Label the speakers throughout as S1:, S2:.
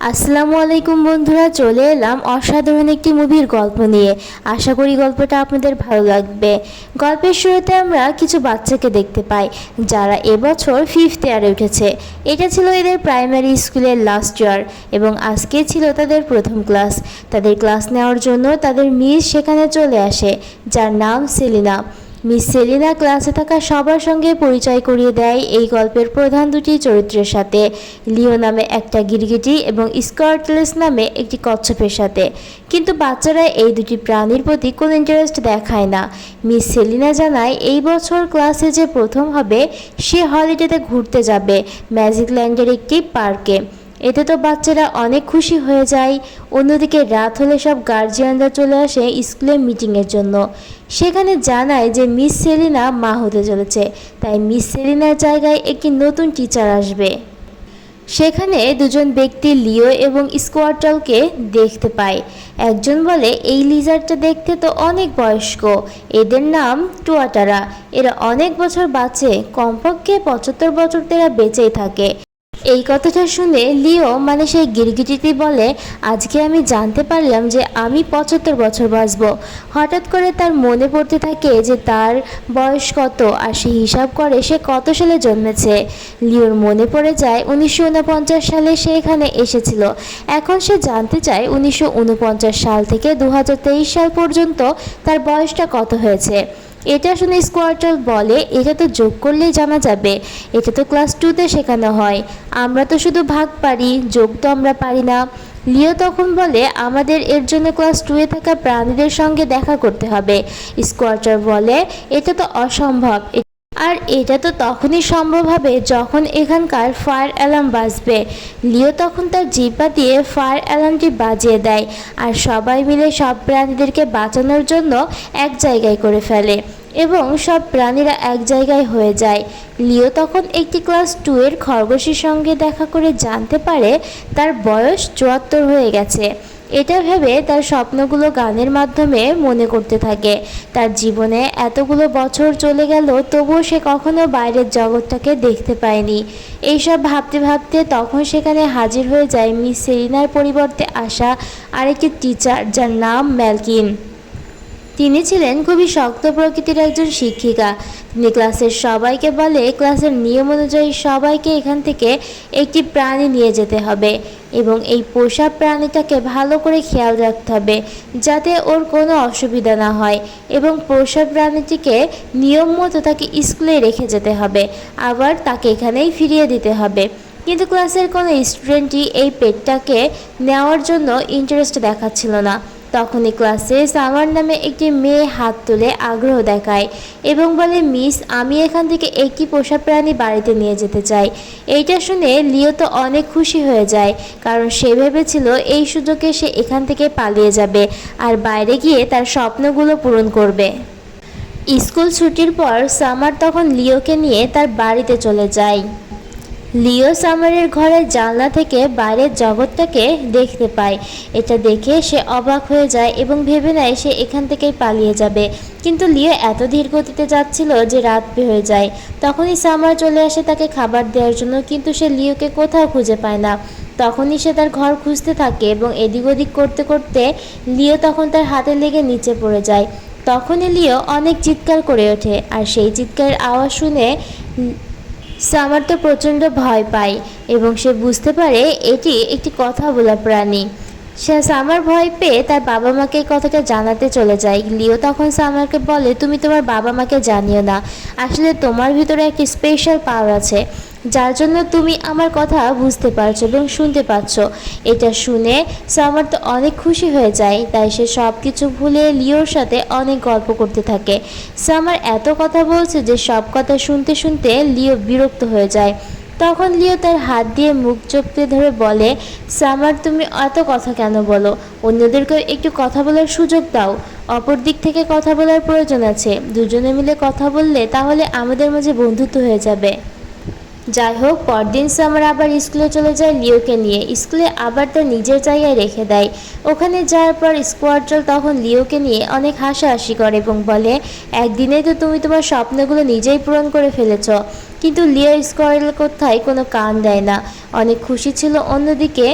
S1: আসসালামু আলাইকুম বন্ধুরা, চলে এলাম অসাধারণ একটি মুভির গল্প নিয়ে। আশা করি গল্পটা আপনাদের ভালো লাগবে। গল্পের শুরুতে আমরা কিছু বাচ্চাকে দেখতে পাই যারা এবছর 5th ইয়ারে উঠেছে। এটা ছিল এদের প্রাইমারি স্কুলের লাস্ট ইয়ার এবং আজকে ছিল তাদের প্রথম ক্লাস। তাদের ক্লাস নেওয়ার জন্য তাদের মিস সেখানে চলে আসে, যার নাম সেলিনা। মিস সেলিনা ক্লাসে থাকা সবার সঙ্গে পরিচয় করিয়ে দেয় এই গল্পের প্রধান দুটি চরিত্রের সাথে, লিও নামে একটা গিরগিটি এবং স্কটলেস নামে একটি কচ্ছপের সাথে। কিন্তু বাচ্চারা এই দুটি প্রাণীর প্রতি কোনো ইন্টারেস্ট দেখায় না। মিস সেলিনা জানায় এই বছর ক্লাসে যে প্রথম হবে সে হলিডেতে ঘুরতে যাবে ম্যাজিক ল্যান্ডের একটি পার্কে। এতে তো বাচ্চারা অনেক খুশি হয়ে যায়। অন্যদিকে রাত হলে সব গার্জিয়ানরা চলে আসে স্কুলে মিটিংয়ের জন্য। সেখানে জানায় যে মিস সেলিনা মা হতে চলেছে, তাই মিস সেলিনার জায়গায় একটি নতুন টিচার আসবে। সেখানে দুজন ব্যক্তি লিও এবং স্কোয়ার্টলকে দেখতে পায়। একজন বলে এই লিজারটা দেখতে তো অনেক বয়স্ক, এদের নাম টুয়াটারা, এরা অনেক বছর বাঁচে, কমপক্ষে 75 বছর এরা বেঁচেই থাকে। এই কথাটা শুনে লিও মানে সেই গিরগিটিটি বলে আজকে আমি জানতে পারলাম যে আমি 75 বছর বাঁচব। হঠাৎ করে তার মনে পড়তে থাকে যে তার বয়স কত, আর সে হিসাব করে সে কত সালে জন্মেছে। লিওর মনে পড়ে যায় 1949 সালে সে এখানে এসেছিল। এখন সে জানতে চায় 1949 সাল থেকে 2023 সাল পর্যন্ত তার বয়সটা কত হয়েছে। এটা শুনে স্কোয়ার্টল বলে এটা তো যোগ করলেই জানা যাবে, এটা তো ক্লাস 2তে শেখানো হয়, আমরা তো শুধু ভাগ পারি, যোগ তো আমরা পারি না। লিও তখন বলে আমাদের এর জন্য ক্লাস 2-এ থাকা প্রাণীদের সঙ্গে দেখা করতে হবে। স্কোয়ার্টল বলে এটা তো অসম্ভব, আর এটা তো তখনই সম্ভব হবে যখন এখানকার ফায়ার অ্যালার্ম বাজবে। লিও তখন তার জিহ্বা দিয়ে ফায়ার অ্যালার্মটি বাজিয়ে দেয় আর সবাই মিলে সব প্রাণীদেরকে বাঁচানোর জন্য এক জায়গায় করে ফেলে এবং সব প্রাণীরা এক জায়গায় হয়ে যায়। লিও তখন একটি ক্লাস 2-এর খরগোশের সঙ্গে দেখা করে জানতে পারে তার বয়স 74 হয়ে গেছে। এটা ভেবে তার স্বপ্নগুলো গানের মাধ্যমে মনে করতে থাকে। তার জীবনে এতগুলো বছর চলে গেল, তবুও সে কখনো বাইরের জগৎটাকে দেখতে পায়নি। এইসব ভাবতে ভাবতে তখন সেখানে হাজির হয়ে যায় মিস সেলিনার পরিবর্তে আসা আরেকটি টিচার, যার নাম ম্যালকিন। তিনি ছিলেন খুবই শক্ত প্রকৃতির একজন শিক্ষিকা। তিনি ক্লাসের সবাইকে বলে ক্লাসের নিয়ম অনুযায়ী সবাইকে এখান থেকে একটি প্রাণী নিয়ে যেতে হবে এবং এই পোষা প্রাণীটাকে ভালো করে খেয়াল রাখতে হবে যাতে ওর কোনো অসুবিধা না হয়, এবং পোষা প্রাণীটিকে নিয়ম মতো তাকে স্কুলে রেখে যেতে হবে, আবার তাকে এখানেই ফিরিয়ে দিতে হবে। কিন্তু ক্লাসের কোনো স্টুডেন্টই এই পেটটাকে নেওয়ার জন্য ইন্টারেস্ট দেখাচ্ছিল না। তখনই ক্লাসে সামার নামে একটি মেয়ে হাত তুলে আগ্রহ দেখায় এবং বলে মিস আমি এখান থেকে একটি পোষা প্রাণী বাড়িতে নিয়ে যেতে চাই। এইটা শুনে লিও তো অনেক খুশি হয়ে যায়, কারণ সে ভেবেছিল এই সুযোগে সে এখান থেকে পালিয়ে যাবে আর বাইরে গিয়ে তার স্বপ্নগুলো পূরণ করবে। স্কুল ছুটির পর সামার তখন লিওকে নিয়ে তার বাড়িতে চলে যায়। লিও সামারের ঘরের জানলা থেকে বাইরের জগৎটাকে দেখতে পায়। এটা দেখে সে অবাক হয়ে যায় এবং ভেবে নেয় সে এখান থেকেই পালিয়ে যাবে। কিন্তু লিও এত ধীর গতিতে যাচ্ছিল যে রাত হয়ে যায়। তখনই সামার চলে আসে তাকে খাবার দেওয়ার জন্য, কিন্তু সে লিওকে কোথাও খুঁজে পায় না। তখনই সে তার ঘর খুঁজতে থাকে এবং এদিক ওদিক করতে করতে লিও তখন তার হাতে লেগে নিচে পড়ে যায়। তখনই লিও অনেক চিৎকার করে ওঠে, আর সেই চিৎকারের আওয়াজ শুনে সামার তো প্রচণ্ড ভয় পায় এবং সে বুঝতে পারে এটি একটি কথা বলা প্রাণী। সে সামার ভয় পেয়ে তার বাবা মাকে কথাটা জানাতে চলে যায়। লিও তখন সামারকে বলে তুমি তোমার বাবা মাকে জানিও না, আসলে তোমার ভিতরে একটি স্পেশাল পাওয়ার আছে যার জন্য তুমি আমার কথা বুঝতে পারছো এবং শুনতে পাচ্ছ। এটা শুনে সামার তো অনেক খুশি হয়ে যায়, তাই সে সব কিছু ভুলে লিওর সাথে অনেক গল্প করতে থাকে। সামার এত কথা বলছে যে সব কথা শুনতে শুনতে লিও বিরক্ত হয়ে যায়। তখন লিও তার হাত দিয়ে মুখ চোপতে ধরে বলে সামার তুমি এত কথা কেন বলো, অন্যদেরকেও একটু কথা বলার সুযোগ দাও, অপর দিক থেকে কথা বলার প্রয়োজন আছে, দুজনে মিলে কথা বললে তাহলে আমাদের মাঝে বন্ধুত্ব হয়ে যাবে। যাই হোক, পরদিন সামার আবার স্কুলে চলে যায় লিওকে নিয়ে। স্কুলে আবার তার নিজের জায়গায় রেখে দেয়। ওখানে যাওয়ার পর স্কোয়াড্রল তখন লিওকে নিয়ে অনেক হাসাহাসি করে এবং বলে, একদিনেই তো তুমি তোমার স্বপ্নগুলো নিজেই পূরণ করে ফেলেছ। কিন্তু লিও স্কোয়াড্রল কোথায় কোনো কান দেয় না, অনেক খুশি ছিল। অন্যদিকে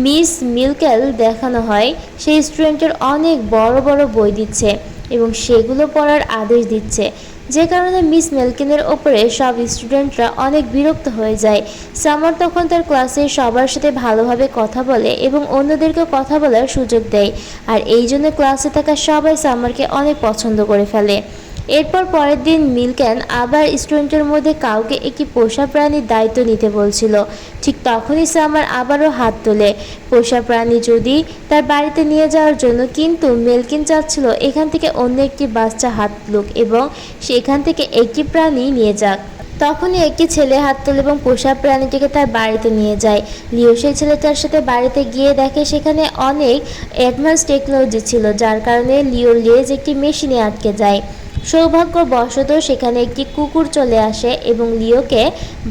S1: মিস মিলকেল দেখানো হয় সেই স্টুডেন্টের অনেক বড় বড় বই দিচ্ছে এবং সেগুলো পড়ার আদেশ দিচ্ছে, যে কারণে মিস মেলকিনের ওপরে সব স্টুডেন্টরা অনেক বিরক্ত হয়ে যায়। সামার তখন তার ক্লাসের সবার সাথে ভালোভাবে কথা বলে এবং অন্যদেরকেও কথা বলার সুযোগ দেয়, আর এই জন্য ক্লাসে থাকা সবাই সামারকে অনেক পছন্দ করে ফেলে। এরপর পরের দিন মিলকেন আবার স্টুডেন্টের মধ্যে কাউকে একটি পোষা প্রাণীর দায়িত্ব নিতে বলছিল। ঠিক তখনই সামার আবারও হাত তোলে পোষা প্রাণী যদি তার বাড়িতে নিয়ে যাওয়ার জন্য, কিন্তু মেলকিন চাচ্ছিল এখান থেকে অন্য একটি বাচ্চা হাত তুলুক এবং সেখান থেকে একটি প্রাণী নিয়ে যাক। তখনই একটি ছেলে হাত তোলে এবং পোষা প্রাণীটিকে তার বাড়িতে নিয়ে যায়। লিও সেই ছেলেটার সাথে বাড়িতে গিয়ে দেখে সেখানে অনেক অ্যাডভান্স টেকনোলজি ছিল, যার কারণে লিওর লেজ একটি মেশিনে আটকে যায়। সৌভাগ্যবশত সেখানে একটি কুকুর চলে আসে এবং লিওকে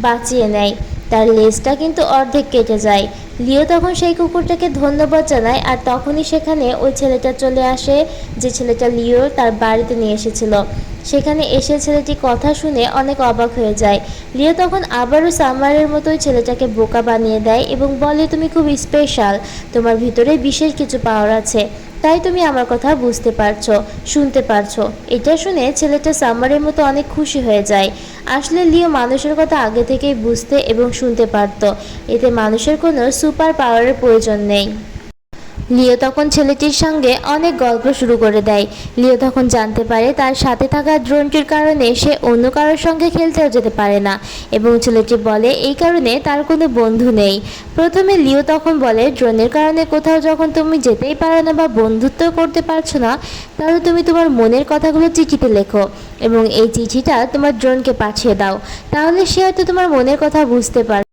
S1: বাঁচিয়ে নেয়। তার লেজটা কিন্তু অর্ধেক কেটে যায়। লিও তখন সেই কুকুরটাকে ধন্যবাদ জানায়, আর তখনই সেখানে ওই ছেলেটা চলে আসে যে ছেলেটা লিও তার বাড়িতে নিয়ে এসেছিল। সেখানে এসে ছেলেটি কথা শুনে অনেক অবাক হয়ে যায়। লিও তখন আবারও সামারের মতোই ছেলেটাকে বোকা বানিয়ে দেয় এবং বলে, তুমি খুব স্পেশাল, তোমার ভিতরে বিশেষ কিছু পাওয়ার আছে, তাই তুমি আমার কথা বুঝতে পারছো, শুনতে পারছো। এটা শুনে ছেলেটা সামারের মতো অনেক খুশি হয়ে যায়। আসলে লিও মানুষের কথা আগে থেকেই বুঝতে এবং শুনতে পারত, এতে মানুষের কোনো সুপার পাওয়ারের প্রয়োজন নেই। লিও তখন ছেলেটির সঙ্গে অনেক গল্প শুরু করে দেয়। লিও তখন জানতে পারে তার সাথে থাকা ড্রোনটির কারণে সে অন্য কারোর সঙ্গে খেলতেও যেতে পারে না এবং ছেলেটি বলে এই কারণে তার কোনো বন্ধু নেই। প্রথমে লিও তখন বলে, ড্রোনের কারণে কোথাও যখন তুমি যেতেই পারো না বা বন্ধুত্ব করতে পারছো না, তাহলে তুমি তোমার মনের কথাগুলো চিঠিতে লেখো এবং এই চিঠিটা তোমার ড্রোনকে পাঠিয়ে দাও, তাহলে সে হয়তো তোমার মনের কথা বুঝতে পারে।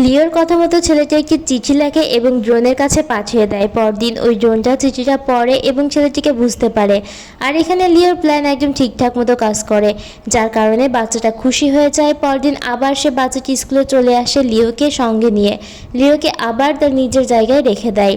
S1: লিওর কথা মতো ছেলেটি একটি চিঠি লেখে এবং ড্রোনের কাছে পাঠিয়ে দেয়। পরদিন ওই ড্রোনটা চিঠিটা পড়ে এবং ছেলেটিকে বুঝতে পারে, আর এখানে লিওর প্ল্যান একদম ঠিকঠাক মতো কাজ করে, যার কারণে বাচ্চাটা খুশি হয়ে যায়। পরদিন আবার সে বাচ্চাটি স্কুলে চলে আসে লিওকে সঙ্গে নিয়ে। লিওকে আবার তার নিজের জায়গায় রেখে দেয়।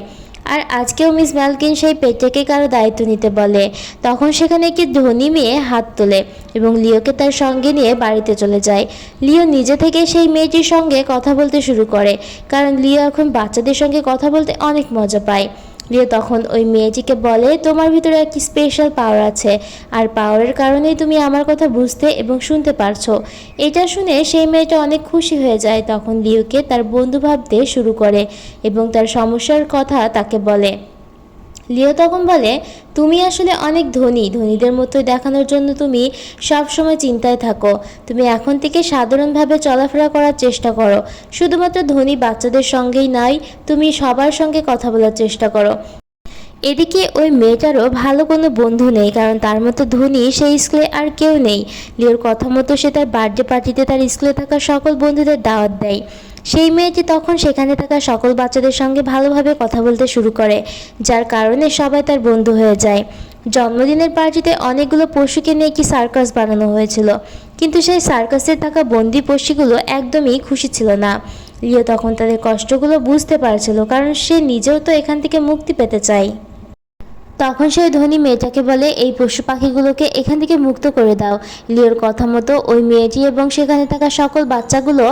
S1: আর আজকেও মিস ম্যালকিন সেই পেটটাকে কারো দায়িত্ব নিতে বলে। তখন সেখানে একটি ধনী মেয়ে হাত তোলে এবং লিওকে তার সঙ্গে নিয়ে বাড়িতে চলে যায়। লিও নিজে থেকে সেই মেয়েটির সঙ্গে কথা বলতে শুরু করে, কারণ লিও এখন বাচ্চাদের সঙ্গে কথা বলতে অনেক মজা পায়। লিও তখন ওই মেয়েটিকে বলে, তোমার ভিতরে একটি স্পেশাল পাওয়ার আছে, আর পাওয়ারের কারণেই তুমি আমার কথা বুঝতে এবং শুনতে পারছো। এটা শুনে সেই মেয়েটা অনেক খুশি হয়ে যায়। তখন লিওকে তার বন্ধু ভাবতে শুরু করে এবং তার সমস্যার কথা তাকে বলে। লিও তখন বলে, তুমি আসলে অনেক ধনী, ধনীদের মতোই দেখানোর জন্য তুমি সব সময় চিন্তায় থাকো। তুমি এখন থেকে সাধারণভাবে চলাফেরা করার চেষ্টা করো, শুধুমাত্র ধনী বাচ্চাদের সঙ্গেই নয়, তুমি সবার সঙ্গে কথা বলার চেষ্টা করো। এদিকে ওই মেয়েটারও ভালো কোনো বন্ধু নেই, কারণ তার মতো ধনী সেই স্কুলে আর কেউ নেই। লিওর কথা মতো সে তার বার্থডে পার্টিতে তার স্কুলে থাকা সকল বন্ধুদের দাওয়াত দেয়। সেই মেয়েটি তখন সেখানে থাকা সকল বাচ্চাদের সঙ্গে ভালোভাবে কথা বলতে শুরু করে, যার কারণে সবাই তার বন্ধু হয়ে যায়। জন্মদিনের পার্টিতে অনেকগুলো পশুকে নিয়ে একটি সার্কাস বানানো হয়েছিল, কিন্তু সেই সার্কাসে থাকা বন্দি পশুগুলো একদমই খুশি ছিল না। লিও তখন তাদের কষ্টগুলো বুঝতে পারছিল, কারণ সে নিজেও তো এখান থেকে মুক্তি পেতে চায়। তখন সেই ধনী মেয়েটাকে বলে, এই পশু পাখিগুলোকে এখান থেকে মুক্ত করে দাও। লিওর কথা মতো ওই মেয়েটি এবং সেখানে থাকা সকল বাচ্চাগুলো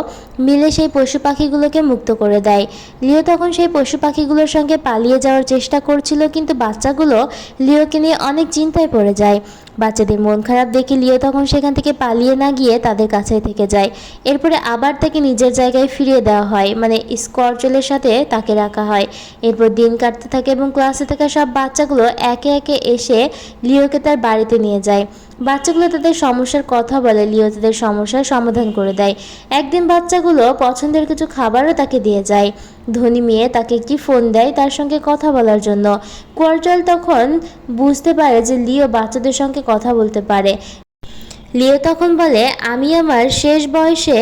S1: মিলে সেই পশু পাখিগুলোকে মুক্ত করে দেয়। লিও তখন সেই পশু পাখিগুলোর সঙ্গে পালিয়ে যাওয়ার চেষ্টা করছিল, কিন্তু বাচ্চাগুলো লিওকে নিয়ে অনেক চিন্তায় পড়ে যায়। বাচ্চাদের মন খারাপ দেখে লিও তখন সেখান থেকে পালিয়ে না গিয়ে তাদের কাছেই থেকে যায়। এরপরে আবার তাকে নিজের জায়গায় ফিরিয়ে দেওয়া হয়, মানে স্কোয়াড্রলের সাথে তাকে রাখা হয়। এরপর দিন কাটতে থাকে এবং ক্লাসে থাকা সব বাচ্চাগুলো একে একে এসে লিওকে তার বাড়িতে নিয়ে যায়। বাচ্চাগুলো তাদের সমস্যার কথা বলে, লিও তাদের সমস্যার সমাধান করে দেয়। একদিন বাচ্চাগুলো পছন্দের কিছু খাবারও তাকে দিয়ে যায়। ধনী মেয়ে তাকে একটি ফোন দেয় তার সঙ্গে কথা বলার জন্য। কোয়ার্টাল তখন বুঝতে পারে যে লিও বাচ্চাদের সঙ্গে কথা বলতে পারে। লিও তখন বলে, আমি আমার শেষ বয়সে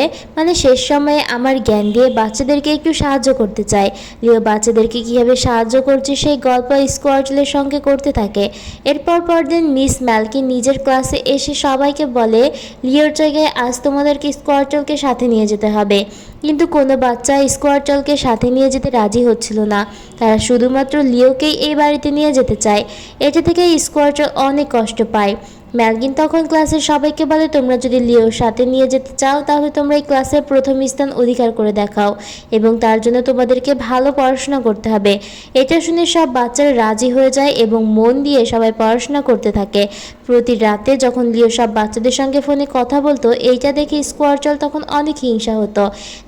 S1: শেষ সময়ে আমার জ্ঞান দিয়ে বাচ্চাদেরকে একটু সাহায্য করতে চাই। লিও বাচ্চাদেরকে কীভাবে সাহায্য করছে সেই গল্প স্কোয়ার্টলের সঙ্গে করতে থাকে। এরপর পরদিন মিস ম্যালকিন নিজের ক্লাসে এসে সবাইকে বলে, লিওর জায়গায় আজ তোমাদেরকে স্কোয়ার্টলকে সাথে নিয়ে যেতে হবে। কিন্তু কোনো বাচ্চা স্কোয়ার্টলকে সাথে নিয়ে যেতে রাজি হচ্ছিল না। তারা শুধুমাত্র লিওকেই এই বাড়িতে নিয়ে যেতে চায়। এটা থেকে স্কোয়ার্টল অনেক কষ্ট পায়। ম্যালকিন তখন ক্লাসের সবাইকে বলে, তোমরা যদি লিওর সাথে নিয়ে যেতে চাও তাহলে তোমরা এই ক্লাসের প্রথম স্থান অধিকার করে দেখাও এবং তার জন্য তোমাদেরকে ভালো পড়াশোনা করতে হবে। এটা শুনে সব বাচ্চারা রাজি হয়ে যায় এবং মন দিয়ে সবাই পড়াশোনা করতে থাকে। প্রতি রাতে যখন লিও সব বাচ্চাদের সঙ্গে ফোনে কথা বলতো, এইটা দেখে স্কোয়ার্টল তখন অনেক হিংসা হতো।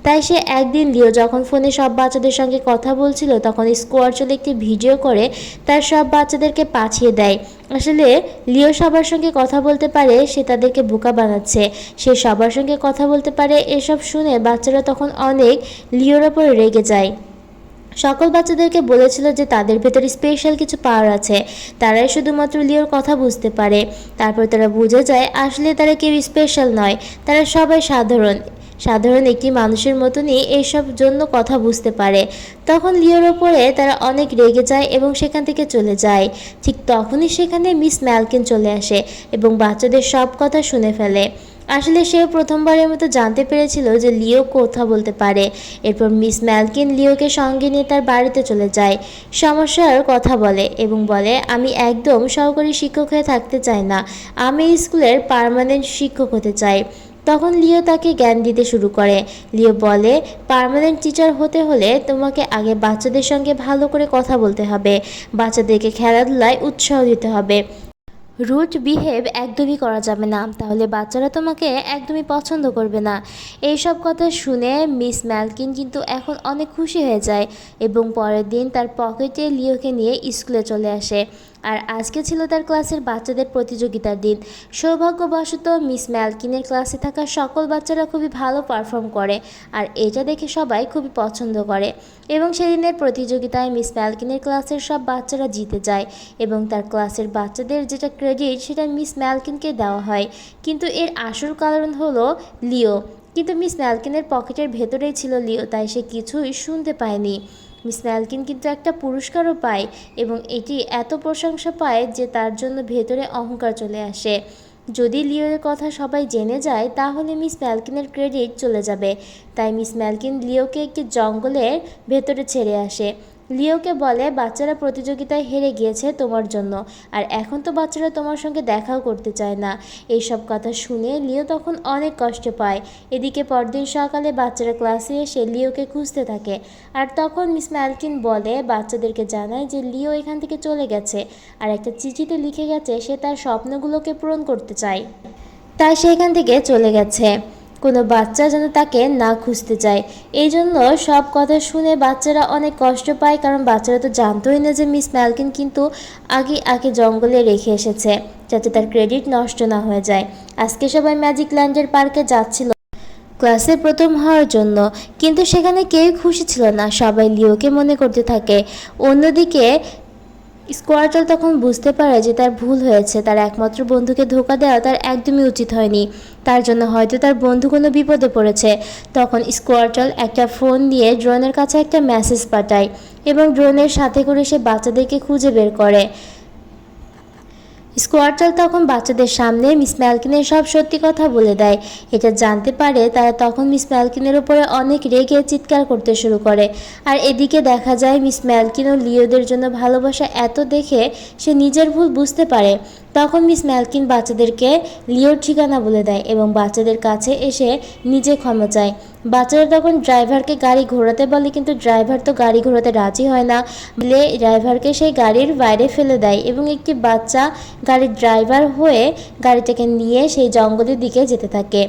S1: তাই সে একদিন লিও যখন ফোনে সব বাচ্চাদের সঙ্গে কথা বলছিল তখন স্কোয়ার্টল একটি ভিডিও করে তার সব বাচ্চাদেরকে পাঠিয়ে দেয়। আসলে লিও সবার সঙ্গে কথা বলতে পারে, সে তাদেরকে বোকা বানাচ্ছে। সে সবার সঙ্গে কথা বলতে পারে, এসব শুনে বাচ্চারা তখন অনেক লিওর ওপর রেগে যায়। সকল বাচ্চাদেরকে বলেছিল যে তাদের ভেতরে স্পেশাল কিছু পাওয়ার আছে, তারাই শুধুমাত্র লিওর কথা বুঝতে পারে। তারপর তারা বুঝে যায় আসলে তারা কেউ স্পেশাল নয়, তারা সবাই সাধারণ একটি মানুষের মতনই এইসব জন্য কথা বুঝতে পারে। তখন লিওর ওপরে তারা অনেক রেগে যায় এবং সেখান থেকে চলে যায়। ঠিক তখনই সেখানে মিস ম্যালকিন চলে আসে এবং বাচ্চাদের সব কথা শুনে ফেলে। আসলে সেও প্রথমবারের মতো জানতে পেরেছিল যে লিও কথা বলতে পারে। এরপর মিস ম্যালকিন লিওকে সঙ্গে নিয়ে তার বাড়িতে চলে যায়, সমস্যার কথা বলে এবং বলে, আমি একদম সহকারী শিক্ষক হয়ে থাকতে চাই না, আমি স্কুলের পার্মানেন্ট শিক্ষক হতে চাই। তখন লিও তাকে জ্ঞান দিতে শুরু করে। লিও বলে, পার্মানেন্ট টিচার হতে হলে তোমাকে আগে বাচ্চাদের সঙ্গে ভালো করে কথা বলতে হবে, বাচ্চাদেরকে খেলাধুলায় উৎসাহ দিতে হবে, রুড বিহেভ একদমই করা যাবে না, তাহলে বাচ্চারা তোমাকে একদমই পছন্দ করবে না। এইসব কথা শুনে মিস ম্যালকিন কিন্তু এখন অনেক খুশি হয়ে যায় এবং পরের দিন তার পকেটে লিওকে নিয়ে স্কুলে চলে আসে। আর আজকে ছিল তার ক্লাসের বাচ্চাদের প্রতিযোগিতার দিন। সৌভাগ্যবশত মিস ম্যালকিনের ক্লাসে থাকা সকল বাচ্চারা খুবই ভালো পারফর্ম করে আর এটা দেখে সবাই খুবই পছন্দ করে এবং সেদিনের প্রতিযোগিতায় মিস ম্যালকিনের ক্লাসের সব বাচ্চারা জিতে যায় এবং তার ক্লাসের বাচ্চাদের যেটা ক্রেডিট সেটা মিস ম্যালকিনকে দেওয়া হয়। কিন্তু এর আসল কারণ হলো লিও। কিন্তু মিস ম্যালকিনের পকেটের ভেতরেই ছিল লিও, তাই সে কিছুই শুনতে পায়নি। মিস ম্যালকিন কিন্তু একটা পুরস্কারও পায় এবং এটি এত প্রশংসা পায় যে তার জন্য ভেতরে অহংকার চলে আসে। যদি লিওর কথা সবাই জেনে যায় তাহলে মিস ম্যালকিনের ক্রেডিট চলে যাবে। তাই মিস ম্যালকিন লিওকে একটি জঙ্গলের ভেতরে ছেড়ে আসে। লিওকে বলে, বাচ্চারা প্রতিযোগিতায় হেরে গিয়েছে তোমার জন্য, আর এখন তো বাচ্চারা তোমার সঙ্গে দেখাও করতে চায় না। এইসব কথা শুনে লিও তখন অনেক কষ্ট পায়। এদিকে পরদিন সকালে বাচ্চারা ক্লাসে এসে লিওকে খুঁজতে থাকে আর তখন মিস ম্যালকিন বলে বাচ্চাদেরকে জানায় যে লিও এখান থেকে চলে গেছে আর একটা চিঠিতে লিখে গেছে সে তার স্বপ্নগুলোকে পূরণ করতে চায়, তাই সে এখান থেকে চলে গেছে। কোনো বাচ্চা যেন তাকে না খুঁজতে চায়। এই জন্য সব কথা শুনে বাচ্চারা অনেক কষ্ট পায়, কারণ বাচ্চারা তো জানতোই না যে মিস ম্যালকিন কিন্তু আগে জঙ্গলে রেখে এসেছে যাতে তার ক্রেডিট নষ্ট না হয়ে যায়। আজকে সবাই ম্যাজিক ল্যান্ডের পার্কে যাচ্ছিল ক্লাসে প্রথম হওয়ার জন্য, কিন্তু সেখানে কেউ খুশি ছিল না, সবাই লিওকে মনে করতে থাকে। অন্যদিকে স্কোয়ার্টল তখন বুঝতে পারে যে তার ভুল হয়েছে, তার একমাত্র বন্ধুকে ধোঁকা দেওয়া তার একদমই উচিত হয়নি, তার জন্য হয়তো তার বন্ধু কোনো বিপদে পড়েছে। তখন স্কোয়ার্টল একটা ফোন দিয়ে ড্রোনের কাছে একটা মেসেজ পাঠায় এবং ড্রোনের সাথে করে সে বাচ্চাদেরকে খুঁজে বের করে। স্কোয়ার্টল তখন বাচ্চাদের সামনে মিস ম্যালকিনের সব সত্যি কথা বলে দেয়। এটা জানতে পারে তারা তখন মিস ম্যালকিনের উপরে অনেক রেগে চিৎকার করতে শুরু করে। আর এদিকে দেখা যায় মিস ম্যালকিন ও লিওদের জন্য ভালোবাসা এত দেখে সে নিজের ভুল বুঝতে পারে। তখন মিস ম্যালকিন বাচ্চাদেরকে লিওর ঠিকানা বলে দেয় এবং বাচ্চাদের কাছে এসে নিজে ক্ষমা চায়। বাচ্চারা তখন ড্রাইভারকে গাড়ি ঘোরাতে বলে, কিন্তু ড্রাইভার তো গাড়ি ঘোরাতে রাজি হয় না বলে ড্রাইভারকে সেই গাড়ির বাইরে ফেলে দেয় এবং একটি বাচ্চা গাড়ির ড্রাইভার হয়ে গাড়িটাকে নিয়ে সেই জঙ্গলের দিকে যেতে থাকে।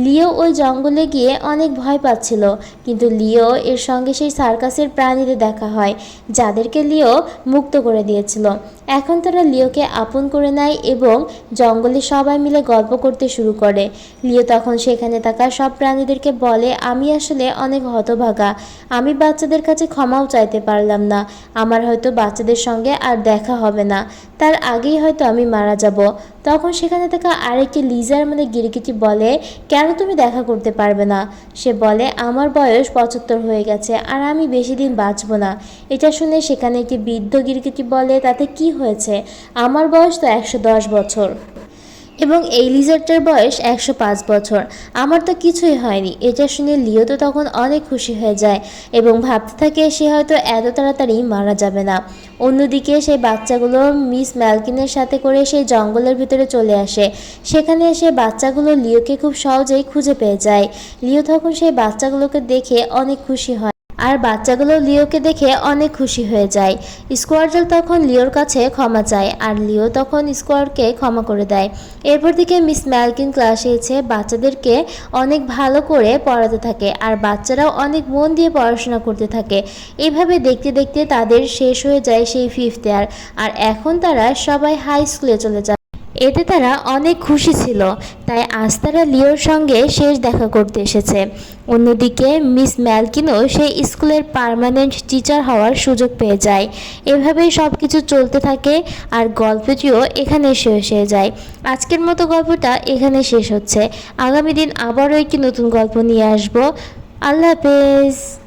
S1: লিও ওই জঙ্গলে গিয়ে অনেক ভয় পাচ্ছিল, কিন্তু লিও এর সঙ্গে সেই সার্কাসের প্রাণীদের দেখা হয় যাদেরকে লিও মুক্ত করে দিয়েছিল। এখন তারা লিওকে আপন করে নেয় এবং জঙ্গলে সবাই মিলে গল্প করতে শুরু করে। লিও তখন সেখানে থাকা সব প্রাণীদেরকে বলে, আমি আসলে অনেক হতভাগা, আমি বাচ্চাদের কাছে ক্ষমাও চাইতে পারলাম না, আমার হয়তো বাচ্চাদের সঙ্গে আর দেখা হবে না, তার আগেই হয়তো আমি মারা যাব। তখন সেখানে থাকা আরেকটি লিজার মানে গিরগিটি বলে, কেন তুমি দেখা করতে পারবে না? সে বলে, আমার বয়স 75 হয়ে গেছে আর আমি বেশি দিন বাঁচব না। এটা শুনে সেখানে একটি বৃদ্ধ গিরগিটি বলে, তাতে কি হয়েছে, আমার বয়স তো 110 বছর এবং এই লিজার্ডটার বয়স 105 বছর, আমার তো কিছুই হয়নি। এটা শুনে লিও তো তখন অনেক খুশি হয়ে যায় এবং ভাবতে থাকে সে হয়তো এত তাড়াতাড়ি মারা যাবে না। অন্যদিকে সেই বাচ্চাগুলো মিস ম্যালকিনের সাথে করে সেই জঙ্গলের ভিতরে চলে আসে। সেখানে এসে বাচ্চাগুলো লিওকে খুব সহজেই খুঁজে পেয়ে যায়। লিও তখন সেই বাচ্চাগুলোকে দেখে অনেক খুশি হয় আর বাচ্চাগুলো লিওকে দেখে অনেক খুশি হয়ে যায়। স্কোয়াড্রল তখন লিওর কাছে ক্ষমা চায় আর লিও তখন স্কোয়াডকে ক্ষমা করে দেয়। এরপর থেকে মিস ম্যালকিন ক্লাসে এসে বাচ্চাদেরকে অনেক ভালো করে পড়াতে থাকে আর বাচ্চারাও অনেক মন দিয়ে পড়াশোনা করতে থাকে। এইভাবে দেখতে দেখতে তাদের শেষ হয়ে যায় সেই 5th ইয়ার আর এখন তারা সবাই হাই স্কুলে চলে যায়। এতে তারা অনেক খুশি ছিল, তাই আজ তারা লিওর সঙ্গে শেষ দেখা করতে এসেছে। অন্যদিকে মিস ম্যালকিনও সেই স্কুলের পার্মানেন্ট টিচার হওয়ার সুযোগ পেয়ে যায়। এভাবেই সব কিছু চলতে থাকে আর গল্পটিও এখানে শেষ হয়ে যায়। আজকের মতো গল্পটা এখানে শেষ হচ্ছে। আগামী দিন আবারও একটি নতুন গল্প নিয়ে আসবো। আল্লাহ হাফেজ।